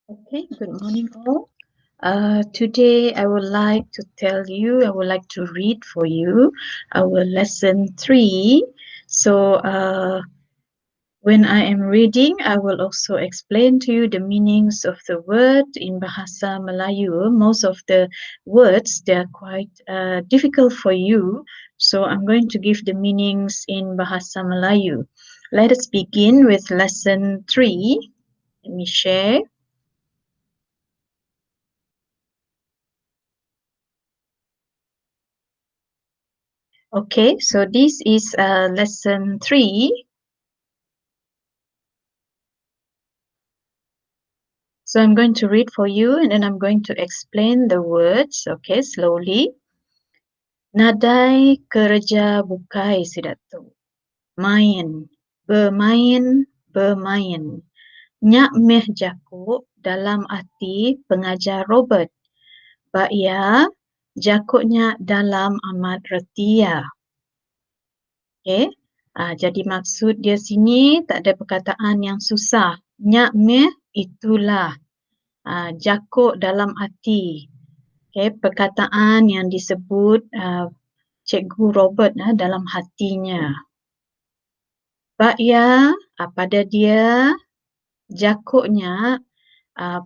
Okay, good morning all. Today I would like to read for you our lesson 3. So when I am reading, I will also explain to you the meanings of the word in Bahasa Melayu. Most of the words, they are quite difficult for you. So I'm going to give the meanings in Bahasa Melayu. Let us begin with lesson 3. Let me share. Okay, so this is lesson 3. So I'm going to read for you and then I'm going to explain the words, okay, slowly. Nadai kerja bukai sidatu. Main, bermain, bermain. Nyak meh jakuk dalam arti pengajar Robert. Bak ya, jakuknya dalam amat retia. Okay. Jadi maksud dia sini tak ada perkataan yang susah. Nyak meh itulah. Jakuk dalam hati. Okay. Perkataan yang disebut Cikgu Robert dalam hatinya. Bak ya, pada dia jakuknya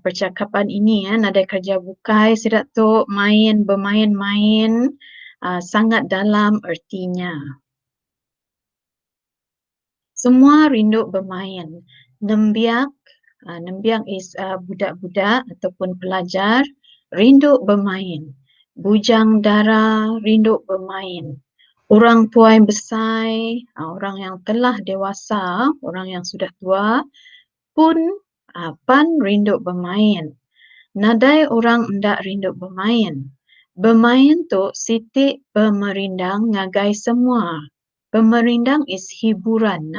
percakapan ini nada kerja bukai sidak tu main bermain-main sangat dalam ertinya. Semua rindu bermain. Nembiak is budak-budak ataupun pelajar rindu bermain. Bujang dara rindu bermain. Orang tua yang besar, orang yang telah dewasa, orang yang sudah tua pun pan rindu bermain. Nadai orang hendak rindu bermain. Bermain tu sitik pemerindang ngagai semua. Pemerindang is hiburan.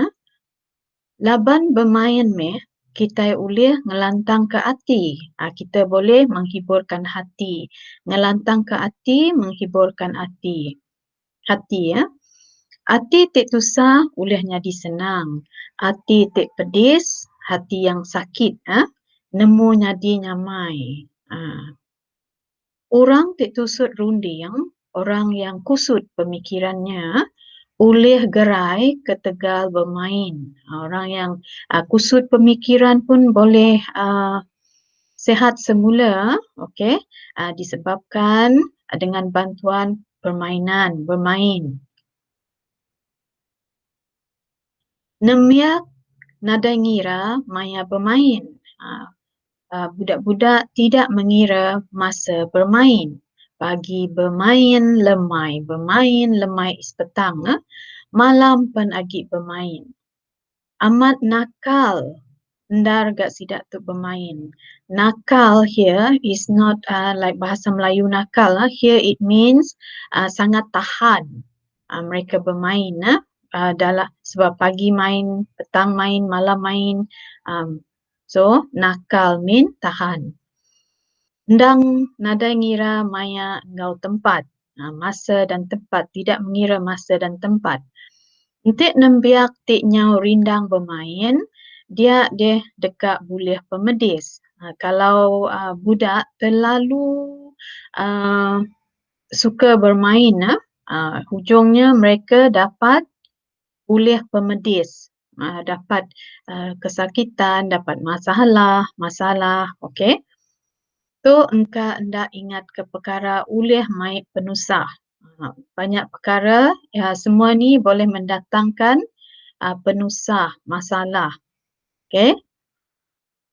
Laban bermain meh, kita boleh ngelantang ke hati. Kita boleh menghiburkan hati. Ngelantang ke hati, menghiburkan hati. Hati ya. Hati tik tusah, boleh jadi senang. Hati tik pedis, hati yang sakit. Nemu jadi nyamai. Orang tik tusut runding, orang yang kusut pemikirannya, boleh gerai ke tegal bermain. Orang yang kusut pemikiran pun boleh sehat semula, okay? Disebabkan dengan bantuan permainan, bermain. Nemiak nada ngira maya bermain. Budak-budak tidak mengira masa bermain. Pagi bermain, lemai is petang. Malam pun agi bermain. Amat nakal, ndar gak sidak tu bermain. Nakal here is not like bahasa Melayu nakal. Here it means sangat tahan. Mereka bermain. Sebab pagi main, petang main, malam main. So, nakal mean tahan. Ndang nada ngira maya ngau tempat. Masa dan tempat. Tidak mengira masa dan tempat. Untuk nembiak tik nyau rindang bermain, dia dekat boleh pemedis. Kalau budak terlalu suka bermain, hujungnya mereka dapat boleh pemedis. Dapat kesakitan, dapat masalah, okey. Tu engkau hendak ingat ke perkara ulih mai penusah. Banyak perkara, semua ni boleh mendatangkan penusah, masalah. Okay.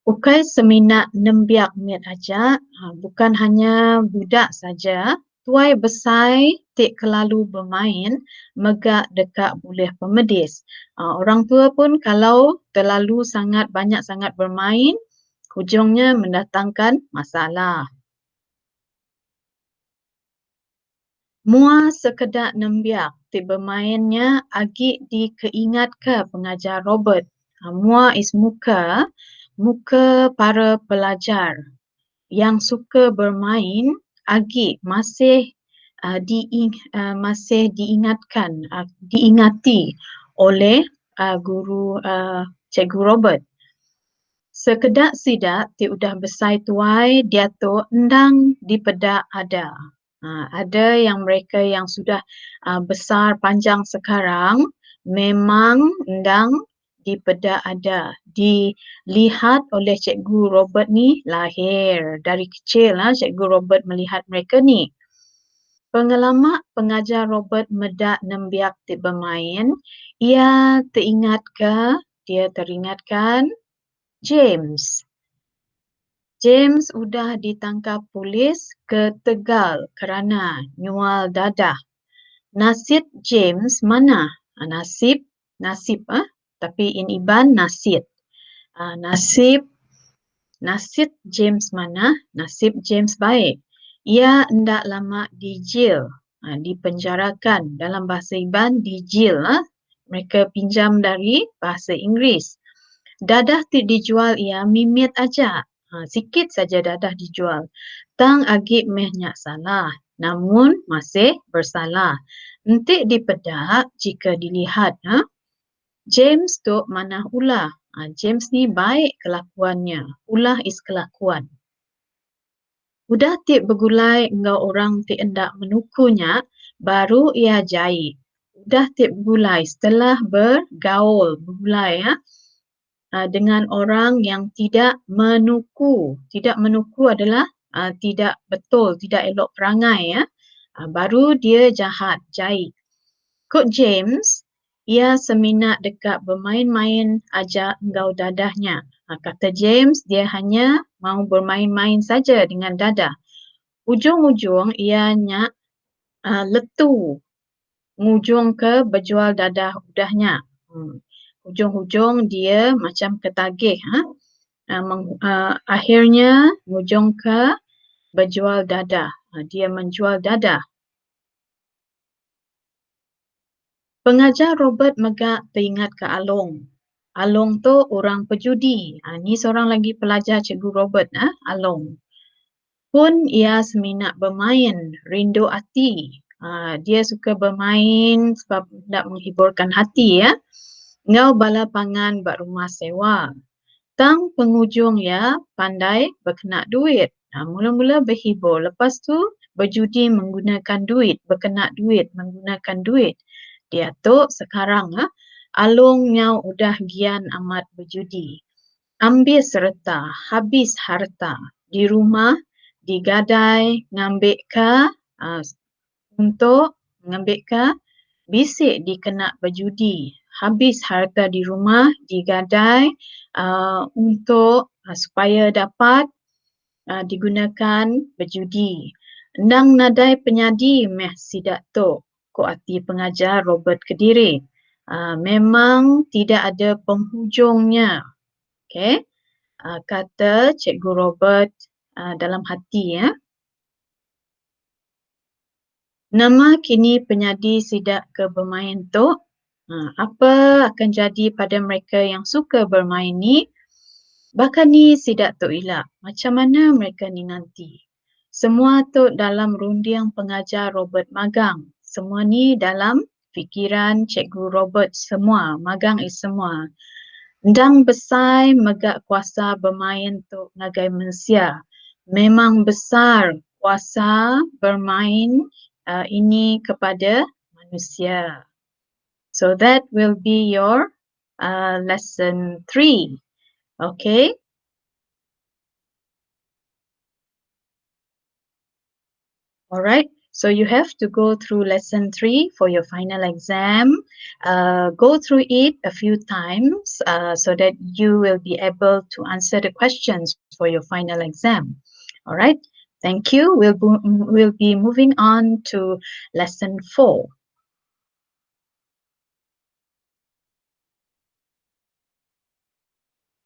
Ukai seminat nembiak miat aja, bukan hanya budak saja, tuai besar tik kelalu bermain, megak dekat boleh pemedis. Orang tua pun kalau terlalu banyak sangat bermain, hujungnya mendatangkan masalah. Mua sekedar nembiak, ti bermainnya agi dikeingat ke pengajar Robert. Mua is muka para pelajar yang suka bermain agi masih diingati oleh guru Cikgu Robert. Sekedak sidak ti udah besai tuai dia tu endang di pedak ada. Ada yang mereka yang sudah besar panjang sekarang memang endang di pedak ada. Dilihat oleh Cikgu Robert ni lahir dari kecil Cikgu Robert melihat mereka ni. Pengalaman pengajar Robert medak nembiak ti bermain, ia teringatkan James. James sudah ditangkap polis ke Tegal kerana nyual dadah. Nasib James mana? Nasib, tapi in Iban nasib. Nasib James mana? Nasib James baik. Ia hendak lama di jail, dipenjarakan. Dalam bahasa Iban di jail. Mereka pinjam dari bahasa Inggeris. Dadah ti dijual ia mimit aja. Sikit saja dadah dijual. Tang agip mehnya salah. Namun masih bersalah. Entik dipedak jika dilihat. James tu mana ulah. James ni baik kelakuannya. Ulah is kelakuan. Udah ti bergulai engkau orang ti hendak menukunya, baru ia jahit. Udah ti bergulai setelah bergulai dengan orang yang tidak menuku. Tidak menuku adalah tidak betul, tidak elok perangai baru dia jahit. Kod James, ia seminat dekat bermain-main ajak engkau dadahnya. Kata James, dia hanya mau bermain-main saja dengan dadah. Ujung-ujung ianya letu ngujung ke berjual dadah udahnya. Ujung-ujung dia macam ketagih. Akhirnya ngujung ke berjual dadah. Dia menjual dadah. Pengajar Robert megak teringat ke Along. Along tu orang pejudi. Ni seorang lagi pelajar Cikgu Robert, Along. Pun ia seminat bermain, rindu hati. Dia suka bermain sebab nak menghiburkan hati Ngau bala pangan buat rumah sewa. Tang penghujung pandai berkenak duit. Mula-mula berhibur. Lepas tu berjudi menggunakan duit, berkenak duit, menggunakan duit. Dia tu sekarang Along nyau udah gian amat berjudi. Ambil serta, habis harta. Di rumah, digadai, ngambil bisik dikenak berjudi. Habis harta di rumah, digadai untuk supaya dapat digunakan berjudi. Nang nadai penyadi meh sidak tu. Ko hati pengajar Robert Kediri. Memang tidak ada penghujungnya. Okay. Kata Cikgu Robert dalam hati Nama kini penyadi sidak ke bermain tu. Apa akan jadi pada mereka yang suka bermain ni? Bahkan ni sidak tu elak. Macam mana mereka ni nanti? Semua tu dalam rundiang pengajar Robert magang. Semua ni dalam fikiran Cikgu Robert semua. Magang is semua. Ndang besar megak kuasa bermain tu ngagai manusia. Memang besar kuasa bermain ini kepada manusia. So that will be your lesson 3. Okay. Alright. So you have to go through lesson 3 for your final exam. Go through it a few times so that you will be able to answer the questions for your final exam. Alright. Thank you. We'll be moving on to lesson 4.